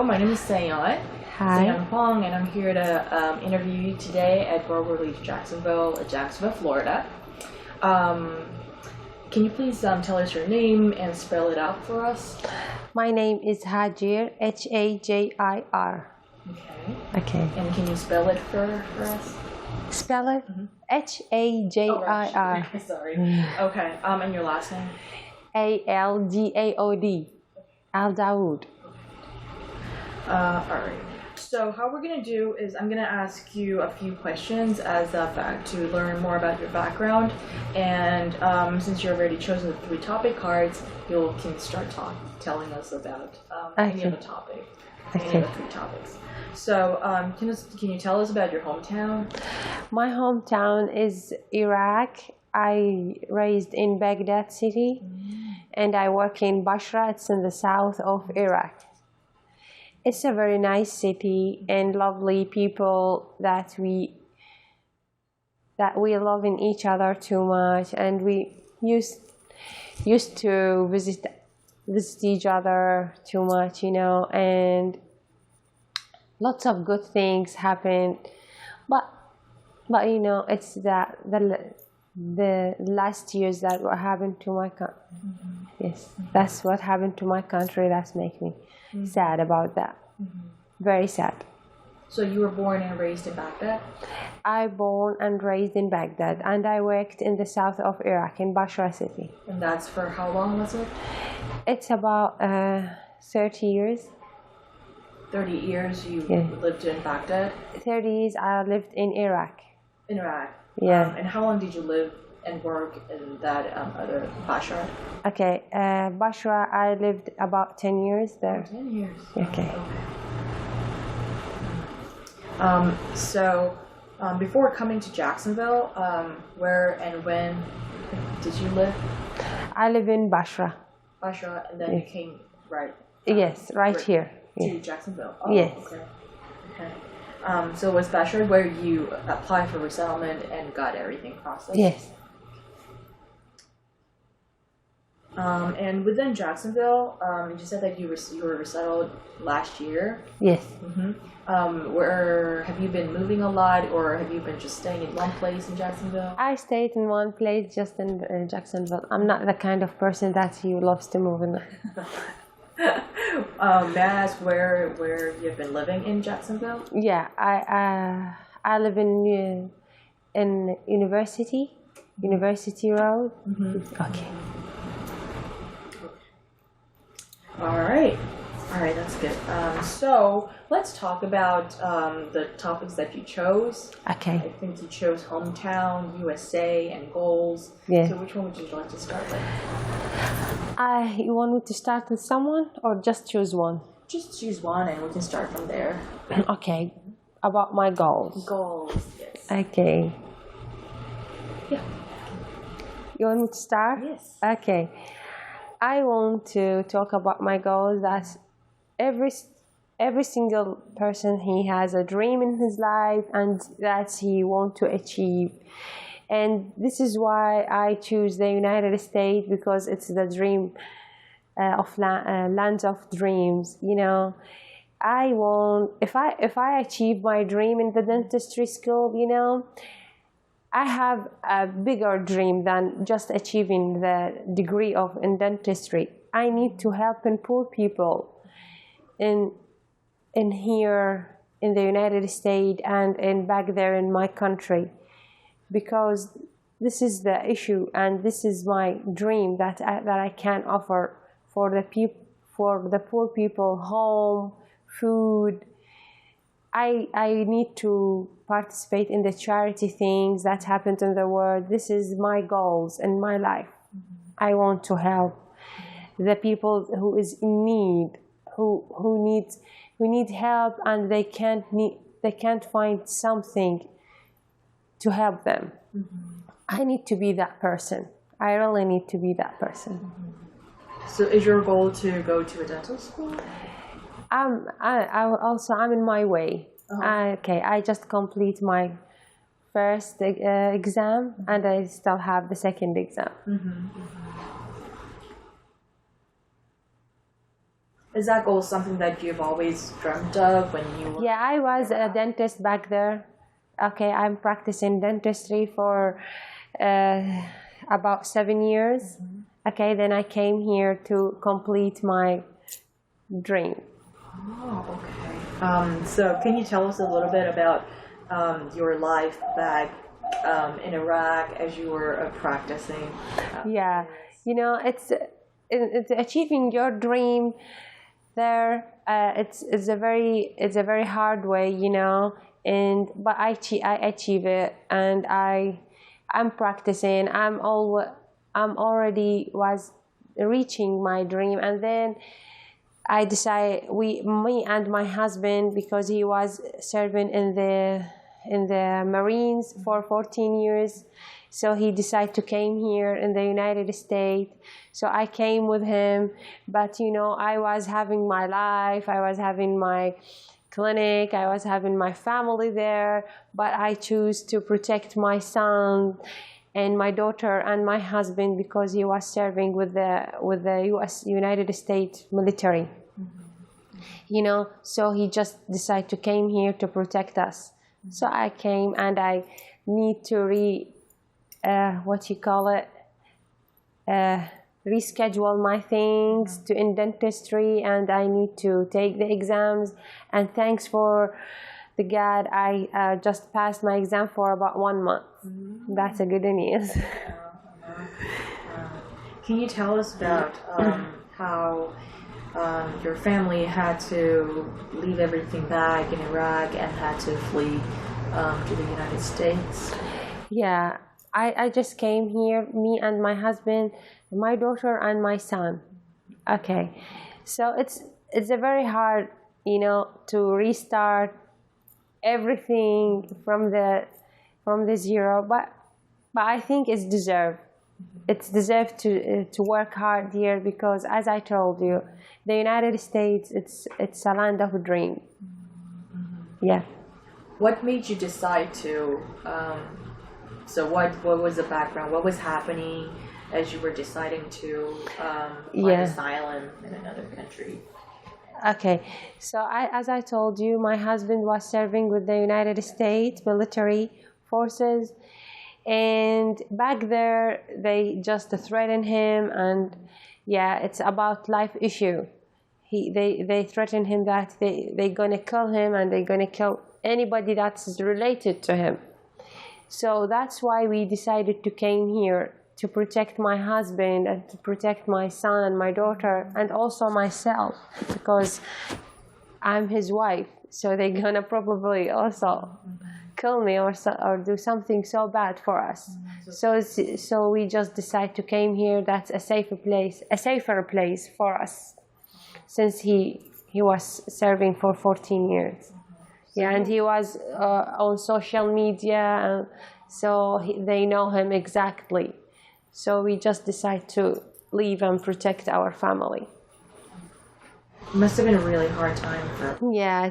My name is Seyeon. Hi. Seyeon Hwang, and I'm here to interview you today at Global Relief Jacksonville, Florida. Can you please tell us your name and spell it out for us? My name is Hajir, Hajir. Okay. And can you spell it for us? Spell it? Hajir. Oh, sorry. Okay. And your last name? Aldaad. Aldaad. All right. So how we're going to do is I'm going to ask you a few questions as a fact to learn more about your background. And since you've already chosen the 3 topic cards, you can start telling us about any of the topic, any of the 3 topics. So can you tell us about your hometown? My hometown is Iraq. I raised in Baghdad city, and I work in Basra. It's in the south of Iraq. It's a very nice city and lovely people that we love in each other too much, and we used to visit each other too much, and lots of good things happen. But it's the last years that what happened to my country. Yes, that's what happened to my country. That's make me sad about that. Very sad. So you were born and raised in Baghdad? I born and raised in Baghdad, and I worked in the south of Iraq in Basra city. And that's for how long was it? It's about 30 years. 30 years you lived in Baghdad? 30 years I lived in Iraq. In Iraq? Yeah. And how long did you live and work in that other Basra? Okay, Basra, I lived about 10 years there. 10 years. Okay. So before coming to Jacksonville, where and when did you live? I live in Basra. Basra, and then you came right? Yes, right here. To Jacksonville? Oh, yes. Okay. So was Basra where you applied for resettlement and got everything processed? Yes. And within Jacksonville, you said that you were resettled last year. Yes. Where have you been moving a lot, or have you been just staying in one place in Jacksonville? I stayed in one place, just in Jacksonville. I'm not the kind of person that loves to move in. May I ask where you've been living in Jacksonville? Yeah, I live in University Road. Okay. All right, that's good. So let's talk about the topics that you chose. Okay. I think you chose hometown, USA, and goals. Yeah. So which one would you like to start with? You want me to start with someone or just choose one? Just choose one and we can start from there. Okay. About my goals. Goals, yes. Okay. Yeah. You want me to start? Yes. Okay. I want to talk about my goals. That every single person, he has a dream in his life and that he wants to achieve. And this is why I choose the United States, because it's the dream of land of dreams. I want, if I achieve my dream in the dentistry school, I have a bigger dream than just achieving the degree in dentistry. I need to help poor people in here in the United States and back there in my country, because this is the issue and this is my dream that I can offer for the poor people, home, food. I need to participate in the charity things that happened in the world. This is my goals in my life. I want to help the people who is in need, who need help, and they can't find something to help them. I need to be that person. I really need to be that person. So is your goal to go to a dental school? I'm in my way. Okay, I just complete my first exam and I still have the second exam. Is that goal something that you've always dreamt of when you were? Yeah, I was a dentist back there. Okay, I'm practicing dentistry for about 7 years. Okay, then I came here to complete my dream. Oh, okay. So can you tell us a little bit about your life back in Iraq as you were practicing? Yeah, you know, it's achieving your dream there. It's a very hard way, you know. But I achieve it, and I'm practicing. I'm already was reaching my dream, and then I decide me and my husband, because he was serving in the Marines for 14 years, so he decided to came here in the United States. So I came with him, but you know, I was having my life, I was having my clinic, I was having my family there, but I choose to protect my son and my daughter and my husband, because he was serving with the United States military. You know, so he just decided to came here to protect us. So I came, and I need to reschedule my things to in dentistry, and I need to take the exams. And thanks for the God, I just passed my exam for about 1 month. That's a good news. Can you tell us about how your family had to leave everything back in Iraq and had to flee to the United States? Yeah, I just came here, me and my husband, my daughter and my son. Okay, so it's a very hard, you know, to restart everything from the zero, but I think it's deserved. It's deserved to work hard here, because as I told you, the United States, it's a land of a dream. Yeah. What made you decide to? So what was the background? What was happening as you were deciding to find asylum in another country? Okay, so as I told you, my husband was serving with the United States military forces, and back there they just threatened him, and yeah, it's about life issue. They threatened him that they're gonna kill him, and they're gonna kill anybody that's related to him. So that's why we decided to came here, to protect my husband and to protect my son and my daughter, and also myself, because I'm his wife. So they're gonna probably also kill me or do something so bad for us. So we just decide to came here. That's a safer place for us, since he was serving for 14 years. Yeah, and he was on social media, and so they know him exactly. So we just decide to leave and protect our family. It must have been a really hard time for. Yeah,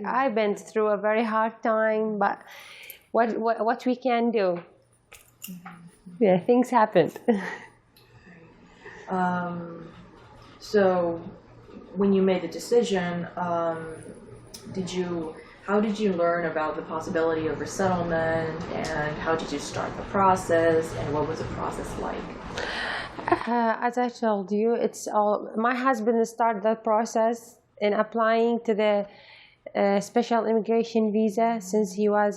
I've been through a very hard time, but what we can do? Yeah, things happened. So when you made the decision, how did you learn about the possibility of resettlement, and how did you start the process, and what was the process like? As I told you, my husband started the process in applying to the special immigration visa, since he was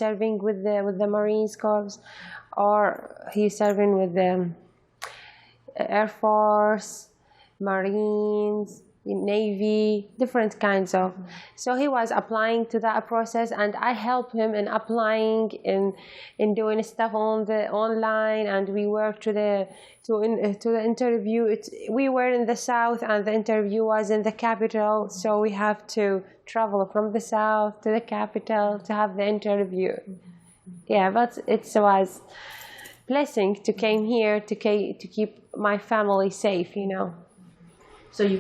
serving with the Marines Corps, or he's serving with the Air Force, Marines, Navy, different kinds of. So he was applying to that process, and I helped him in applying, in doing stuff on the online, and we worked to the interview. We were in the south, and the interview was in the capital, so we have to travel from the south to the capital to have the interview. Yeah, but it was blessing to came here to keep my family safe, you know. So you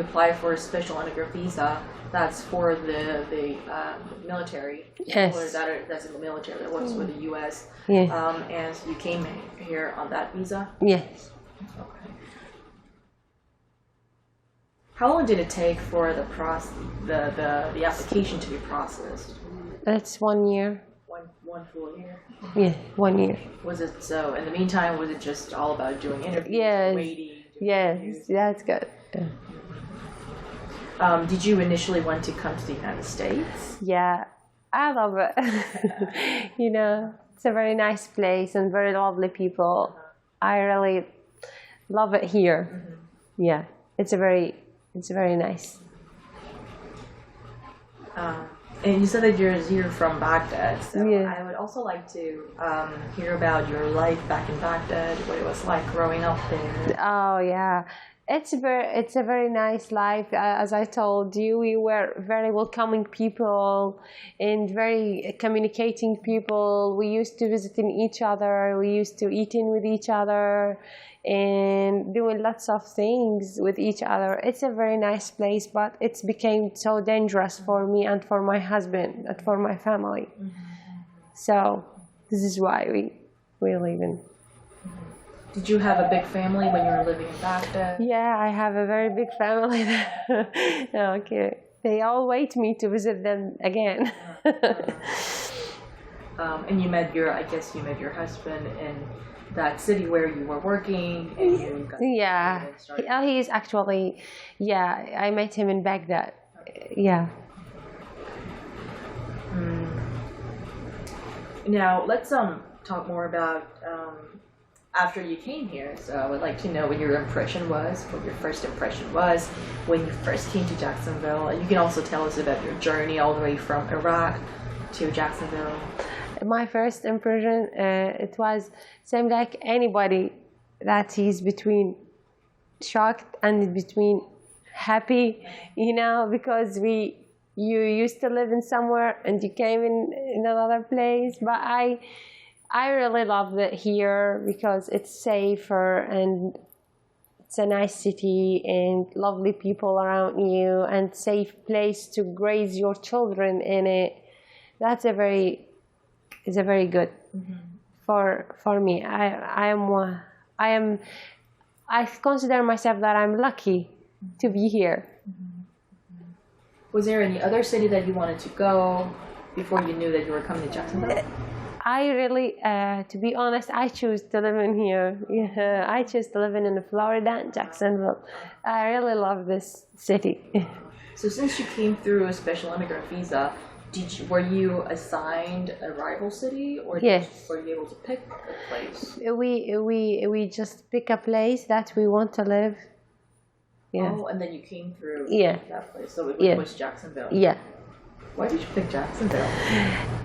applied for a special immigrant visa. That's for the military. Yes. That's in the military that works for the U.S. Yeah. And you came here on that visa. Yes. Okay. How long did it take for the application to be processed? That's 1 year. One full year. Yeah, 1 year. Was it so? In the meantime, was it just all about doing interviews, Yes. waiting? Yes, that's good. Did you initially want to come to the United States? Yeah, I love it. You know, it's a very nice place and very lovely people. I really love it here. Yeah, it's very nice. And you said that you're from Baghdad, so Yeah. I would also like to hear about your life back in Baghdad, what it was like growing up there. Oh yeah, it's a very nice life. As I told you, we were very welcoming people and very communicating people. We used to visiting each other. We used to eating with each other and doing lots of things with each other. It's a very nice place, but it's became so dangerous for me and for my husband and for my family. So this is why we live in. Did you have a big family when you were living in Baghdad? Yeah, I have a very big family there. Okay. They all wait me to visit them again. And I guess you met your husband in that city where you were working, and you got Yeah. started. He is actually, yeah, I met him in Baghdad. Yeah. Now let's talk more about after you came here. So I would like to know what your first impression was when you first came to Jacksonville. And you can also tell us about your journey all the way from Iraq to Jacksonville. My first impression, it was same like anybody, that he's between shocked and between happy, you know, because you used to live in somewhere and you came in another place. But I really love it here because it's safer and it's a nice city and lovely people around you and safe place to raise your children in it. That's a very good for me. I consider myself that I'm lucky to be here. Was there any other city that you wanted to go before you knew that you were coming to Jacksonville? I really, to be honest, I choose to live in here. Yeah, I choose to live in Florida and Jacksonville. I really love this city. So since you came through a special immigrant visa, were you assigned a rival city, or Yes. were you able to pick a place? We just pick a place that we want to live. Yeah. Oh, and then you came through that place. So it was Jacksonville. Yeah. Why did you pick Jacksonville?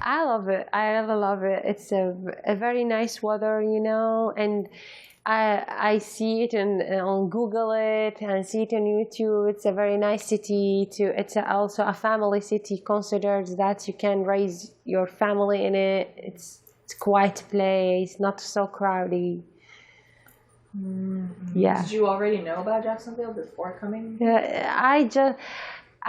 I love it. I really love it. It's a very nice weather, you know, and I see it on Google it and see it on YouTube. It's a very nice city. It's also a family city, considered that you can raise your family in it. It's a quiet place, not so crowded. Yeah. Did you already know about Jacksonville before coming?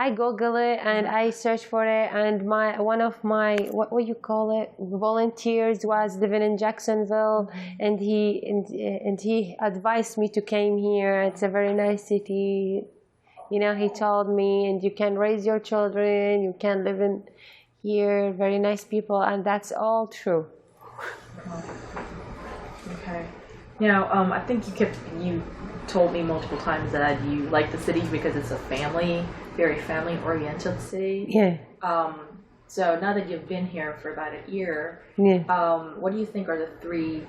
I Google it and I search for it, and one of my what you call it, volunteers was living in Jacksonville, and he advised me to came here. It's a very nice city, you know. He told me, and you can raise your children, you can live in here, very nice people, and that's all true. Okay. Now, I think you told me multiple times that you like the city because it's a very family-oriented city. Yeah. So now that you've been here for about a year, what do you think are the 3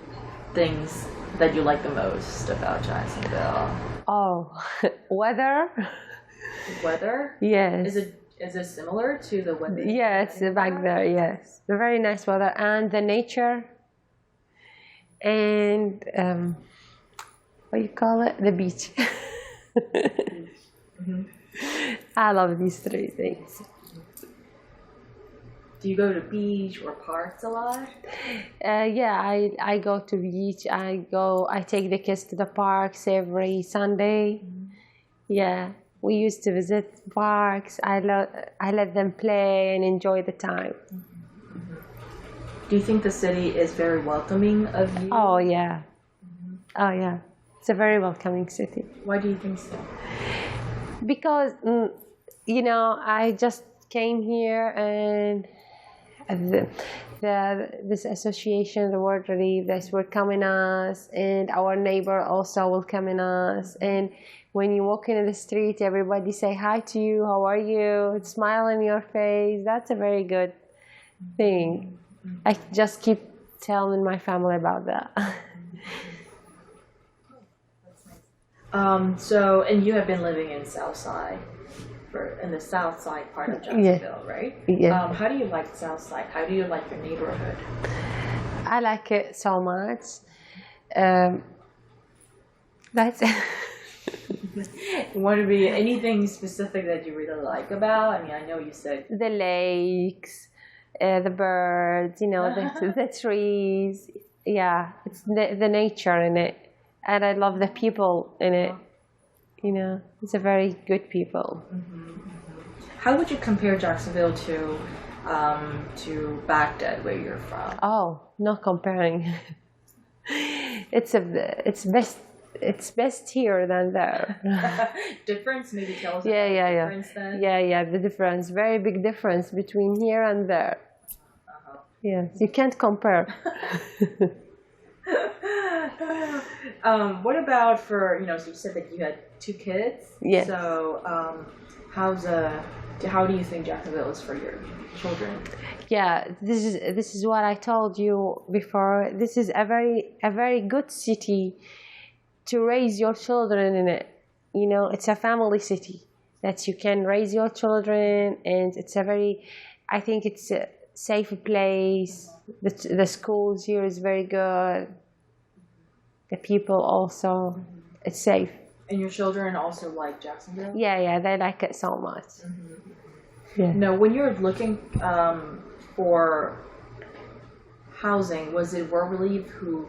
things that you like the most about Jacksonville? Oh, weather. Weather? Yes. Is it similar to the weather? Yes, back there. Yes, the very nice weather and the nature. And what you call it, the beach. I love these 3 things. Do you go to beach or parks a lot? Yeah, I go to beach. I take the kids to the parks every Sunday. Yeah, we used to visit parks. I let them play and enjoy the time. Do you think the city is very welcoming of you? Oh yeah. Oh yeah. It's a very welcoming city. Why do you think so? Because, I just came here and this association, the World Relief, that's welcoming us, and our neighbor also welcoming us. And when you walk in the street, everybody say hi to you, how are you, smile on your face. That's a very good thing. I just keep telling my family about that. And you have been living in Southside, in the South Side part of Jacksonville, right? Yeah. How do you like South Side? How do you like your neighborhood? I like it so much. That's Want to be anything specific that you really like about? I mean, I know you said the lakes, the birds, the trees. Yeah, it's the nature in it, and I love the people in it. It's a very good people. How would you compare Jacksonville to Baghdad, where you're from? Oh, no comparing. It's best here than there. Difference? Maybe tell us Yeah, about yeah, the yeah. difference then. Yeah, the difference. Very big difference between here and there. Yes, you can't compare. What about so you said that you had 2 kids. Yes. So, how do you think Jacksonville is for your children? Yeah, this is what I told you before. This is a very good city to raise your children in it. It's a family city that you can raise your children, and I think it's a safe place. The schools here is very good. The people also, it's safe. And your children also like Jacksonville? Yeah, they like it so much. Yeah. No, when you're looking for housing, was it World Relief who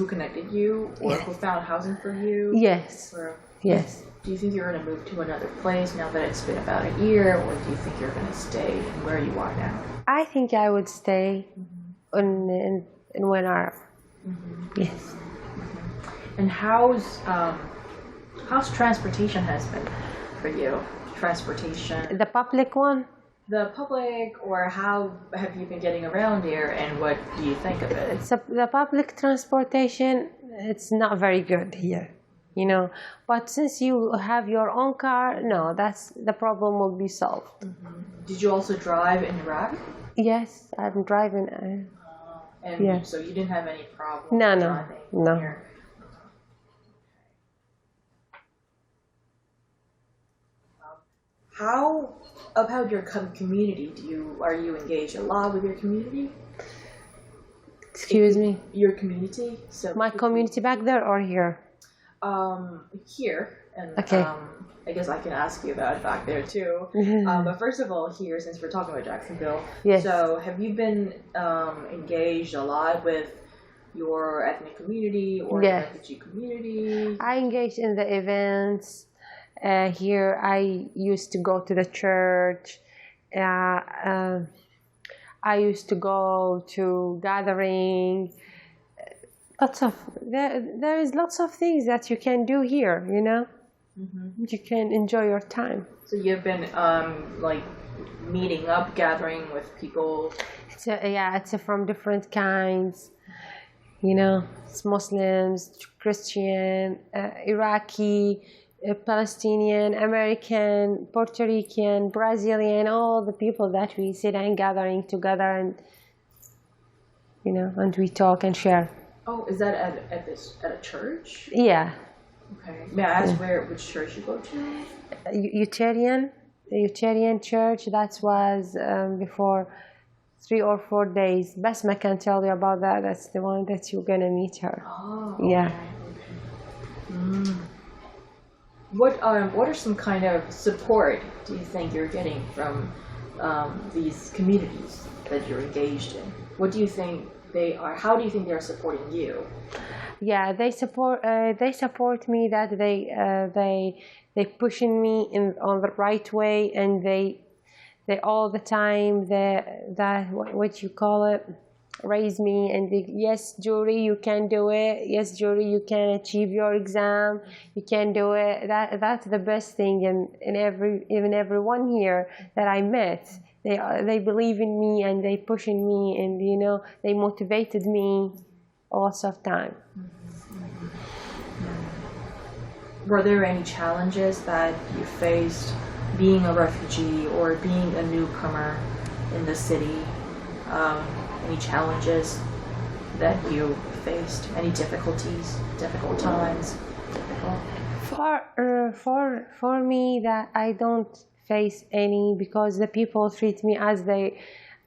connected you, or who found housing for you? Yes. Yes. Do you think you're going to move to another place now that it's been about a year, or do you think you're going to stay where you are now? I think I would stay in Winter. Yes. And how's transportation has been for you? Transportation. The public one? The public, or how have you been getting around here, and what do you think of it? The public transportation, it's not very good here, But since you have your own car, no, the problem will be solved. Did you also drive in Iraq? Yes, I'm driving. So you didn't have any problem driving here? How about your community? Are you engaged a lot with your community? Excuse me? Your community? So my community back there or here? Here. And okay. I guess I can ask you about it back there too. But first of all, here, since we're talking about Jacksonville, yes. So have you been engaged a lot with your ethnic community or the refugee community? I engaged in the events. Here, I used to go to the church. I used to go to gathering. There is lots of things that you can do here. You can enjoy your time. So you've been meeting up, gathering with people. It's from different kinds. It's Muslims, Christian, Iraqi, Palestinian, American, Puerto Rican, Brazilian, all the people that we sit and gathering together, and and we talk and share. Oh, is that at a church? Yeah. Okay. May I ask which church you go to? The Unitarian Church. That was before 3 or 4 days. Basma can tell you about that. That's the one that you're gonna meet her. Oh. Yeah. Okay. What are some kind of support do you think you're getting from these communities that you're engaged in? What do you think they are? How do you think they're supporting you? Yeah, they support me. That they pushing me on the right way, and they all the time that what you call it, raise me and they, yes, Jury, you can do it. Yes, Jury, you can achieve your exam. You can do it. That's the best thing. And even everyone here that I met, they believe in me and they push in me, and they motivated me lots of time. Were there any challenges that you faced being a refugee or being a newcomer in the city? Any challenges that you faced? Any difficulties? Difficult times? For me, that I don't face any, because the people treat me as I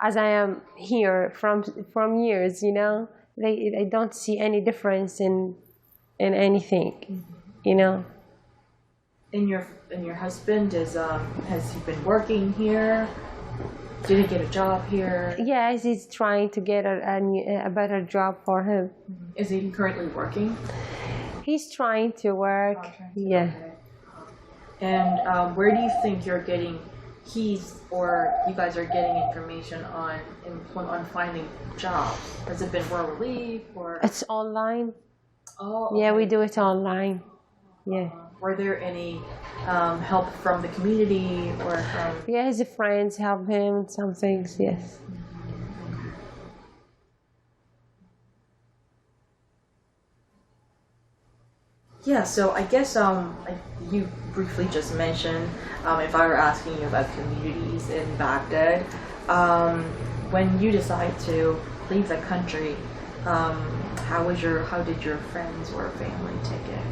am here from years. They don't see any difference in anything. And your husband has he been working here? Did he get a job here? Yes, he's trying to get a better job for him. Is he currently working? He's trying to work. Yeah. Okay. And where do you think you guys are getting information on finding jobs? Has it been World Relief or? It's online. Oh. Okay. Yeah, we do it online. Yeah. Were there any help from the community or from? Yeah, his friends help him some things. Yes. Yeah, so I guess you briefly just mentioned if I were asking you about communities in Baghdad, when you decide to leave the country, how did your friends or family take it?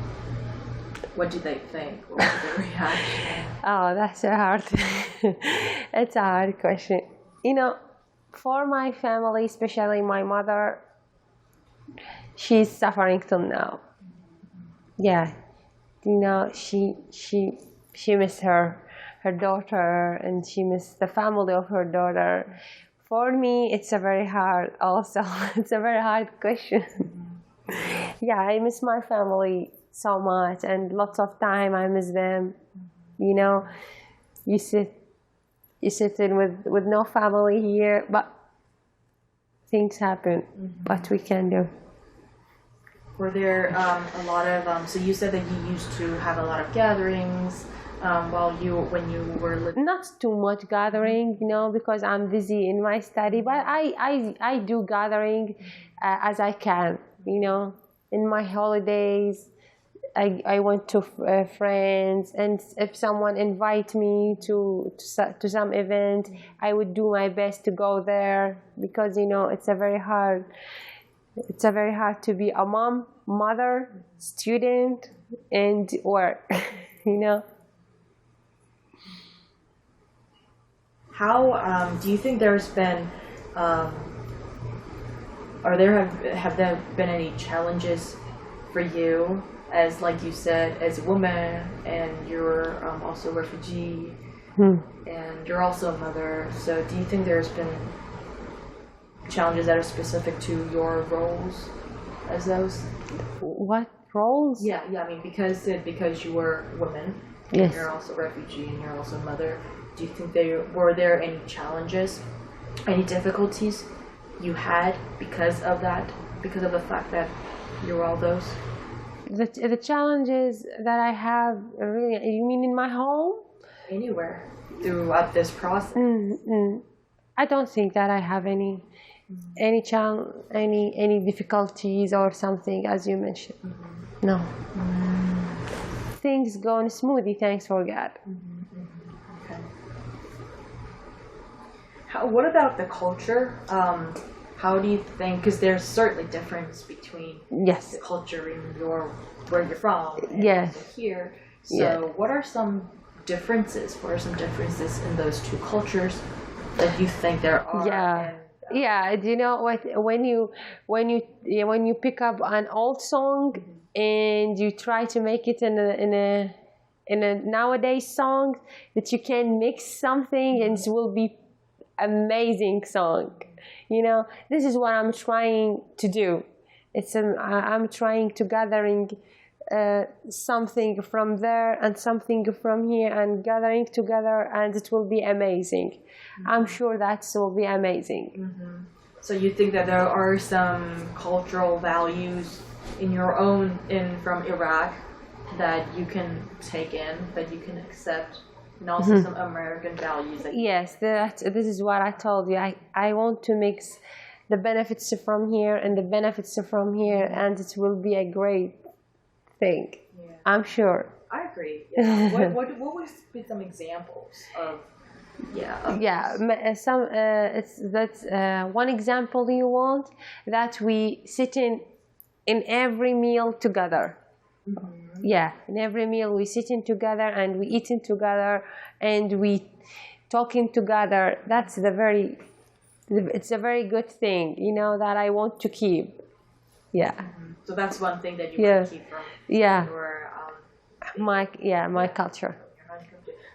What did they think? What was their reaction? Oh, that's it's a hard question. For my family, especially my mother, she's suffering till now. Yeah, she missed her daughter, and she missed the family of her daughter. For me, it's a very hard question. Yeah, I miss my family so much, and lots of time I miss them. You sit in with no family here, but things happen. What we can do. Were there a lot of so you said that you used to have a lot of gatherings when you were living? Not too much gathering, because I'm busy in my study, but I do gathering as I can. In my holidays, I went to friends, and if someone invite me to some event, I would do my best to go there, because it's a very hard to be a mother, student, and work. How do you think there's been have there been any challenges for you, as like you said, as a woman, and you're also a refugee, and you're also a mother? So do you think there's been challenges that are specific to your roles as those? What roles? Yeah. I mean, because you were a woman, yes, and you're also a refugee, and you're also a mother. Do you think were there any challenges, any difficulties you had because of that, because of the fact that you're all those? The challenges that I have, really, you mean in my home? Anywhere throughout this process? I don't think that I have any difficulties or something, as you mentioned. No. Things going smoothly, thanks for God. Okay. What about the culture? How do you think, because there's certainly difference between the culture in where you're from and here. So what are some differences? What are some differences in those two cultures that you think there are? Yeah, do you know what? When you pick up an old song and you try to make it in a nowadays song, that you can mix something and it will be amazing song. This is what I'm trying to do. I'm trying to gathering something from there and something from here and gathering together, and it will be amazing. I'm sure that will be amazing. So you think that there are some cultural values in your own from Iraq that you can take in, that you can accept, and also some American values that Yes, this is what I told you. I want to mix the benefits from here and the benefits from here, and it will be a great thing. Yeah. I'm sure. I agree. Yeah. what would be some examples of Some it's that one example you want that we sit in every meal together. Yeah, in every meal we sitting together and we eating together and we talking together. It's a very good thing, that I want to keep. Yeah. So that's one thing that you want to keep from your my culture.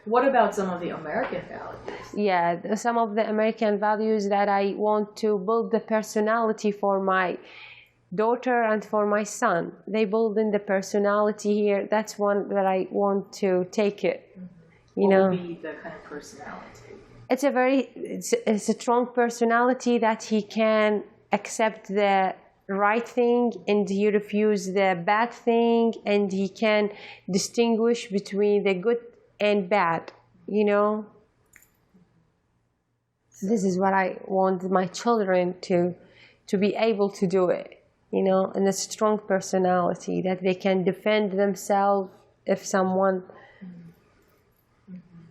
What about some of the American values? Yeah, some of the American values that I want to build the personality for my daughter and for my son. They build in the personality here. That's one that I want to take it. What would be the kind of personality? It's a strong personality that he can accept the right thing and he refuse the bad thing, and he can distinguish between the good and bad. This is what I want my children to be able to do it. And a strong personality that they can defend themselves if someone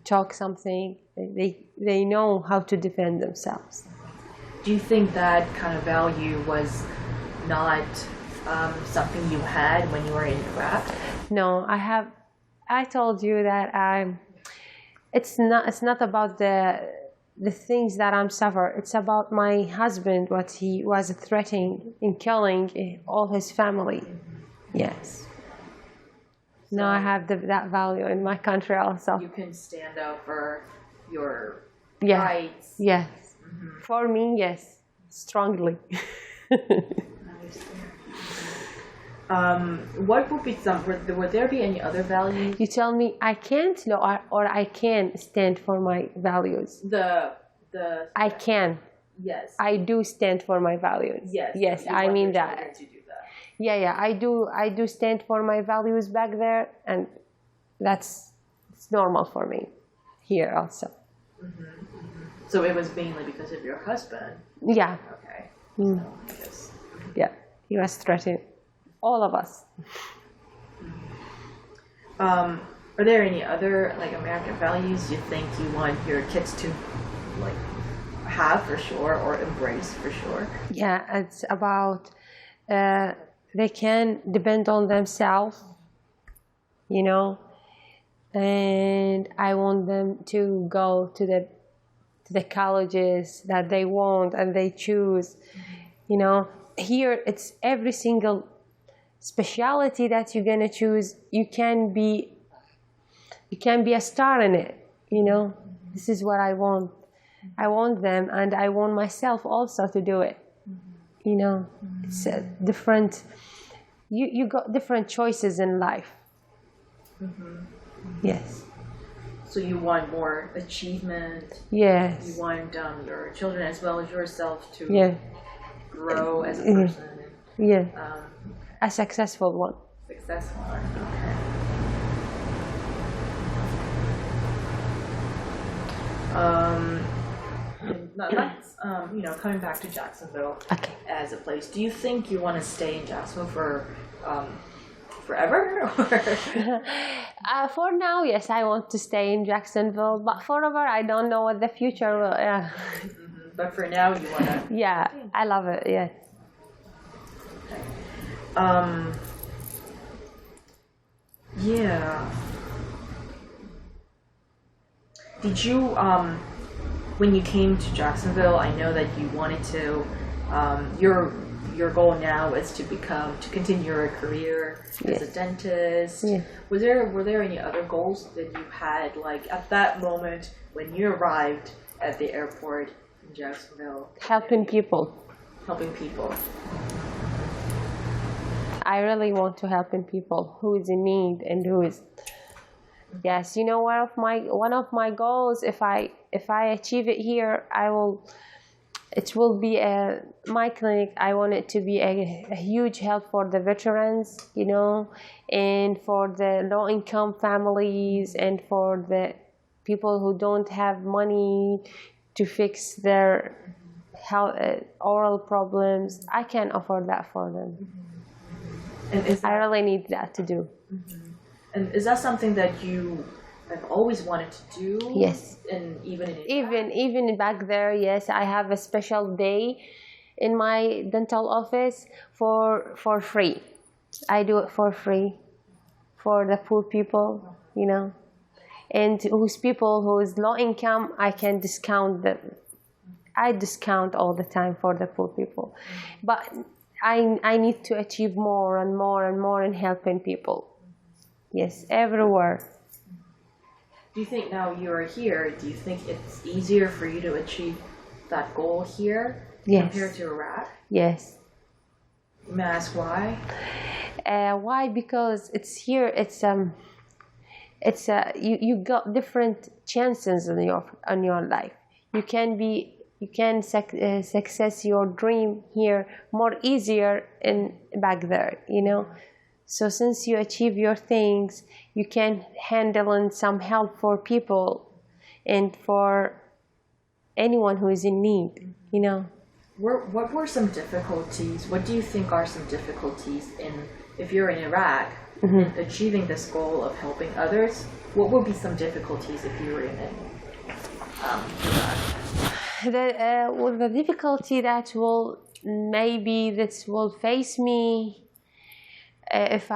talks something. They know how to defend themselves. Do you think that kind of value was not something you had when you were in Iraq? No, I told you that it's not about the things that I'm suffering. It's about my husband, what he was threatening in killing all his family. Yes. So now I have that value in my country also. You can stand up for your Yeah. rights. Yes. Mm-hmm. For me, yes. Strongly. What would be would there be any other values? You tell me I can't or I can stand for my values. I can. Yes. I do stand for my values. Yes. Yes, I mean that. To do that. Yeah, I do stand for my values back there, and it's normal for me here also. Mm-hmm, mm-hmm. So it was mainly because of your husband. Yeah. Okay. Mm. So, yes. Yeah, he was threatening all of us. Are there any other American values you think you want your kids to have for sure or embrace for sure? Yeah, it's about they can depend on themselves, and I want them to go to the colleges that they want and they choose. Here it's every single specialty that you're gonna choose. You can be a star in it. This is what I want. I want them, and I want myself also to do it. It's a different. You got different choices in life. Yes. So you want more achievement. Yes. You want your children as well as yourself to grow as a person. Yeah. A successful one. Successful one. Okay. That's coming back to Jacksonville as a place. Do you think you want to stay in Jacksonville for forever? For now, yes, I want to stay in Jacksonville, but forever, I don't know what the future will. Yeah. Mm-hmm. But for now, you want to. Yeah, I love it. Yeah. Okay. Yeah. Did you when you came to Jacksonville? I know that you wanted to. Your goal now is to continue your career as a dentist. Yeah. Were there any other goals that you had at that moment when you arrived at the airport in Jacksonville? Helping people. Helping people. I really want to help people who is in need and who is. Yes, one of my goals. If I achieve it here, I will it will be my clinic. I want it to be a huge help for the veterans, and for the low-income families, and for the people who don't have money to fix their health, oral problems. I can offer that for them. And I really need that to do. And is that something that you have always wanted to do? Yes. And Even back there, yes, I have a special day in my dental office for free. I do it for free for the poor people, and who is low income. I can discount them. I discount all the time for the poor people, but I need to achieve more and more and more in helping people. Yes, everywhere. Do you think now you're here, do you think it's easier for you to achieve that goal here compared to Iraq? Yes. May I ask why? Why? Because it's here. You got different chances in your life. You can success your dream here more easier in back there. So since you achieve your things, you can handle in some help for people and for anyone who is in need, What were some difficulties? What do you think are some difficulties if you're in Iraq, in achieving this goal of helping others? What would be some difficulties if you were in Iraq? The difficulty that will face me if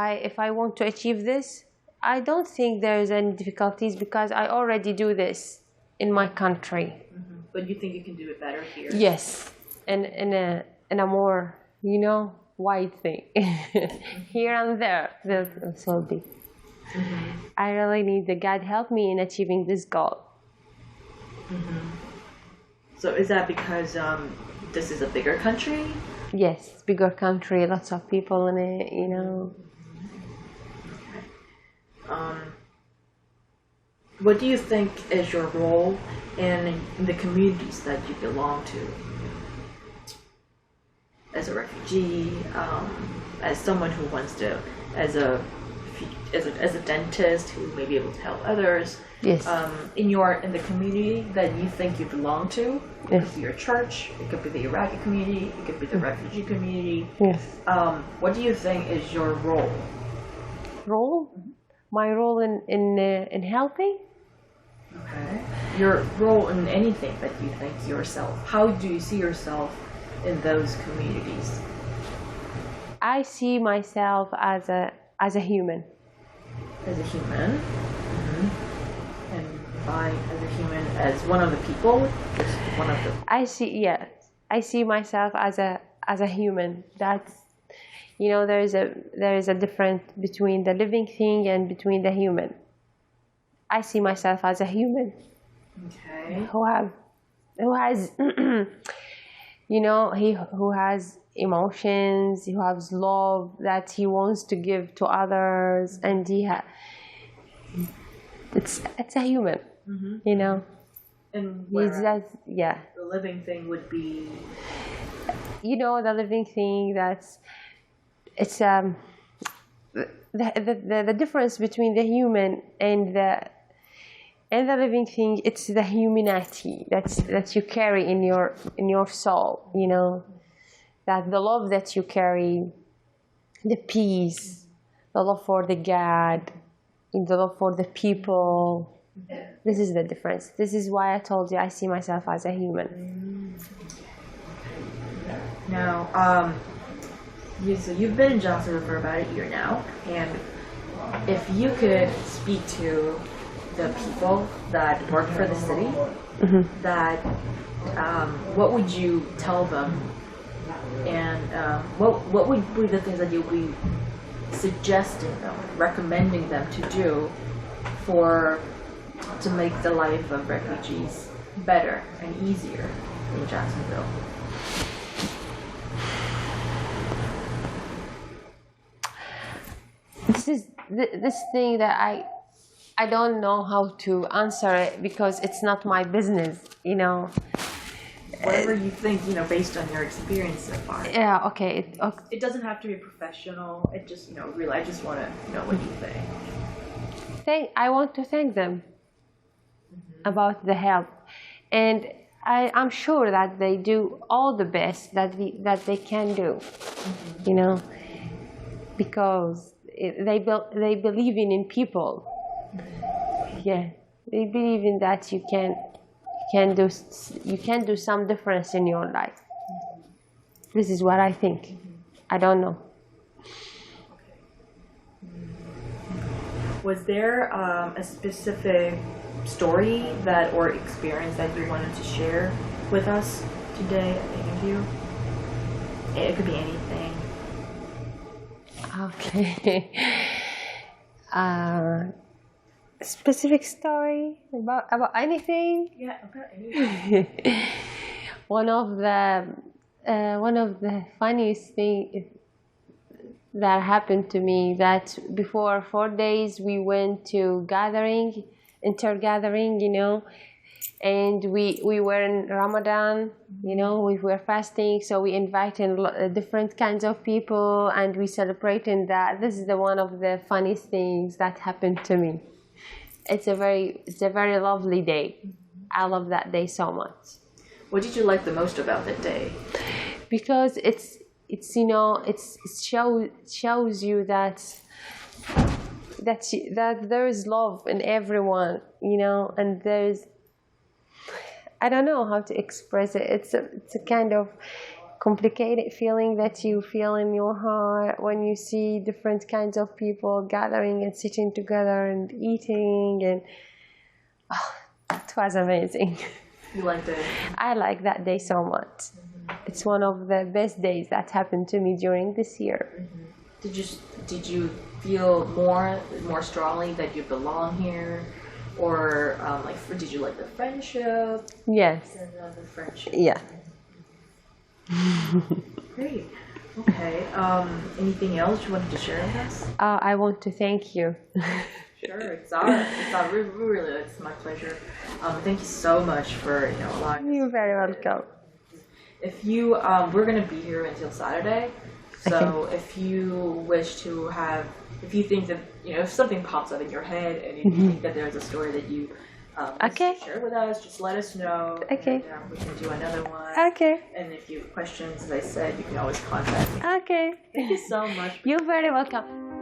I want to achieve this, I don't think there's any difficulties because I already do this in my country. But you think you can do it better here? Yes, and in a more wide thing. Here and there will be. I really need the God help me in achieving this goal. So is that because this is a bigger country? Yes, bigger country, lots of people in it, What do you think is your role in the communities that you belong to? As a refugee, as someone who wants to, as a dentist who may be able to help others. Yes. In the community that you think you belong to. It could be your church, it could be the Iraqi community, it could be the refugee community. Yes. What do you think is your role? Role? My role in helping? Okay. Your role in anything that you think yourself. How do you see yourself in those communities? I see myself as a human. As a human? And by as a human, as one of the people? Just one of the... I see myself as a human. That's, there is a difference between the living thing and between the human. I see myself as a human. Okay. Who has who has emotions, who has love that he wants to give to others, and it's a human, And the living thing would be, the living thing the difference between the human and the living thing. It's the humanity that you carry in your soul, that the love that you carry, the peace, the love for the God, and the love for the people. This is the difference. This is why I told you I see myself as a human. Now, so you've been in Jacksonville for about a year now, and if you could speak to the people that work for the city, that what would you tell them, and what would be the things that you'll be suggesting them, recommending them to do to make the life of refugees better and easier in Jacksonville? This thing that I don't know how to answer it because it's not my business, whatever you think, based on your experience so far. Yeah, okay. It doesn't have to be professional. It just, really, I just want to know what you think. I want to thank them about the help, and I'm sure that they do all the best that they can do, because they believe in people. Yeah, they believe in that you can do some difference in your life. This is what I think. I don't know. Was there a specific story or experience that you wanted to share with us today, any of you? It could be anything. Okay. Specific story about anything? Yeah, about anything. One of the funniest thing that happened to me, that before 4 days we went to intergathering, and we were in Ramadan, we were fasting, so we invited different kinds of people, and we celebrated that. This is one of the funniest things that happened to me. It's a very lovely day. I love that day so much. What did you like the most about that day? Because it shows you that there is love in everyone, and there's, I don't know how to express it. It's a kind of complicated feeling that you feel in your heart when you see different kinds of people gathering and sitting together and eating, and it was amazing. You liked it? I like that day so much. It's one of the best days that happened to me during this year. Did you feel more strongly that you belong here, or did you like the friendship? Yes. The friendship. Yeah. Great. Okay. Anything else you wanted to share with us? I want to thank you. Sure. It's my pleasure. Thank you so much for allowing us. You're very welcome. If you we're gonna be here until Saturday, so if you wish to if you think that if something pops up in your head and you think that there's a story that you want to share with us, just let us know. Okay. And, we can do another one. Okay. And if you have questions, as I said, you can always contact me. Okay. Thank you so much. You're very welcome.